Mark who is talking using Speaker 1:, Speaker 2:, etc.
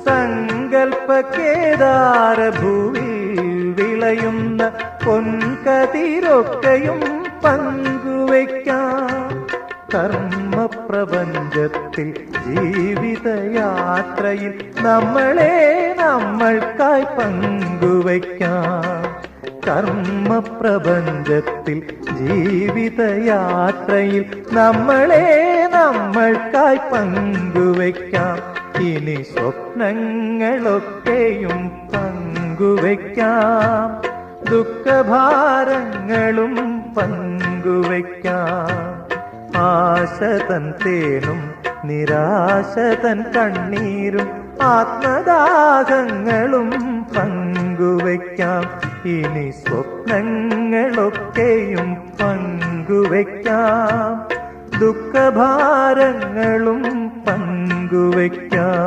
Speaker 1: സങ്കൽപ്പക്കേദാരഭൂവിൽ വിളയുന്ന പൊൻകതിരൊക്കെയും പങ്കുവയ്ക്കാം. കർമ്മപ്രപഞ്ചത്തിൽ ജീവിതയാത്രയിൽ നമ്മളെ നമ്മൾക്കായി പങ്കുവയ്ക്കാം. കർമ്മപ്രപഞ്ചത്തിൽ ജീവിതയാത്രയിൽ നമ്മളെ നമ്മൾക്കായി പങ്കുവയ്ക്കാം. ഇനി സ്വപ്നങ്ങളൊക്കെയും പങ്കുവയ്ക്കാം. ദുഃഖഭാരങ്ങളും പങ്കുവയ്ക്കാം. ആശതൻ തേനും നിരാശതൻ കണ്ണീരും ആത്മദാഹങ്ങളും പങ്കുവയ്ക്കാം. ഇനി സ്വപ്നങ്ങളൊക്കെയും പങ്കുവയ്ക്കാം. ദുഃഖഭാരങ്ങളും പങ്കുവയ്ക്കാം.